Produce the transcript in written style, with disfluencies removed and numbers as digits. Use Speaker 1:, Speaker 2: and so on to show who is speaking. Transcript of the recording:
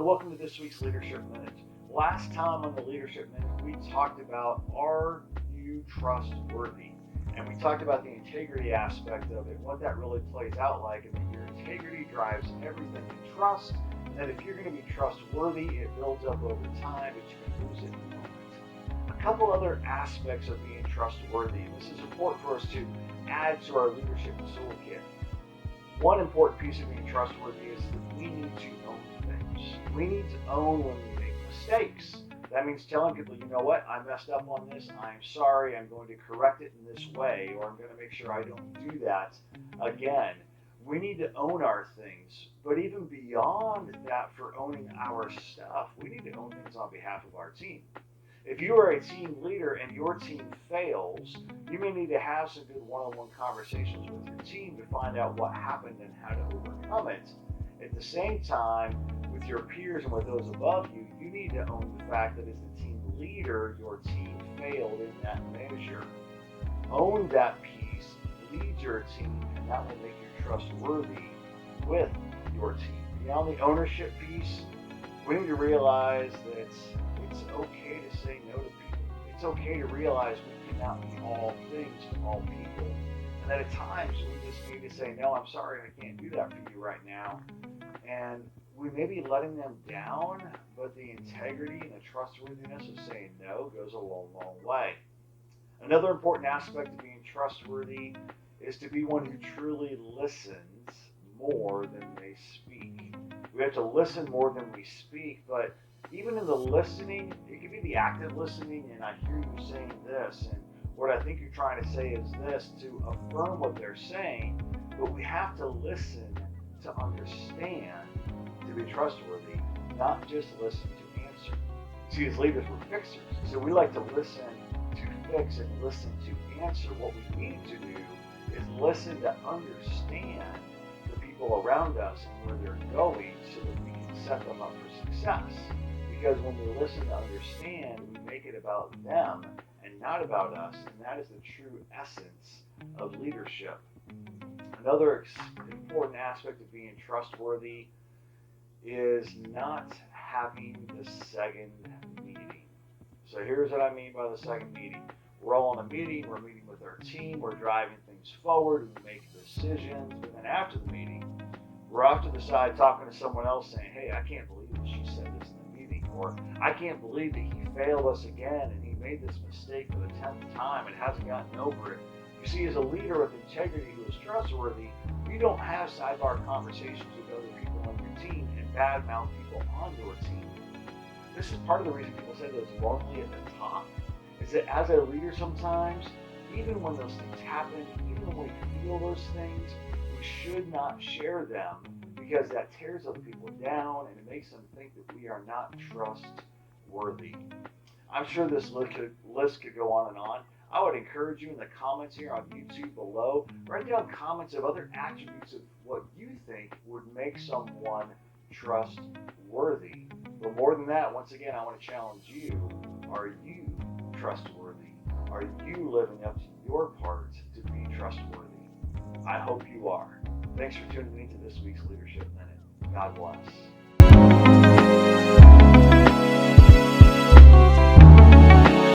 Speaker 1: everyone. Welcome to this week's Leadership Minute. Last time on the Leadership Minute, we talked about, are you trustworthy? And we talked about the integrity aspect of it, what that really plays out like, and that your integrity drives everything you trust, and that if you're going to be trustworthy, it builds up over time, but you can lose it in a moment. A couple other aspects of being trustworthy, and this is important for us to add to our leadership toolkit. One important piece of being trustworthy is that we need to own things. We need to own when we make mistakes. That means telling people, you know what, I messed up on this, I'm sorry, I'm going to correct it in this way, or I'm going to make sure I don't do that again. We need to own our things, but even beyond that, for owning our stuff, we need to own things on behalf of our team. If you are a team leader and your team fails, you may need to have some good one-on-one conversations with your team to find out what happened and how to overcome it. At the same time, with your peers and with those above you, you need to own the fact that as the team leader, your team failed in that measure. Own that piece, lead your team, and that will make you trustworthy with your team. Beyond the ownership piece, we need to realize that it's okay to say no to people. It's okay to realize we cannot be all things to all people. And that at times we just need to say, no, I'm sorry, I can't do that for you right now. And we may be letting them down, but the integrity and the trustworthiness of saying no goes a long, long way. Another important aspect of being trustworthy is to be one who truly listens more than they speak. We have to listen more than we speak, but even in the listening, it could be the active listening, and I hear you saying this, and what I think you're trying to say is this, to affirm what they're saying, but we have to listen to understand, to be trustworthy, not just listen to answer. See, as leaders, we're fixers, so we like to listen to fix and listen to answer. What we need to do is listen to understand the people around us and where they're going so that we can set them up for success. Because when we listen to understand, we make it about them and not about us, and that is the true essence of leadership. Another important aspect of being trustworthy is not having the second meeting. So here's what I mean by the second meeting. We're all in a meeting, we're meeting with our team, we're driving things forward, we make decisions, but then after the meeting, we're off to the side talking to someone else saying, hey, I can't believe that she said this in the meeting, or I can't believe that he failed us again and he made this mistake for the 10th time and hasn't gotten over it. You see, as a leader with integrity who is trustworthy, you don't have sidebar conversations with other people on your team and badmouth people on your team. This is part of the reason people say that it's lonely at the top, is that as a leader sometimes, even when those things happen, even when we feel those things, we should not share them because that tears other people down and it makes them think that we are not trustworthy. I'm sure this list could go on and on. I would encourage you in the comments here on YouTube below, write down comments of other attributes of what you think would make someone trustworthy. But more than that, once again, I want to challenge you. Are you trustworthy? Are you living up to your part to be trustworthy? I hope you are. Thanks for tuning in to this week's Leadership Minute. God bless.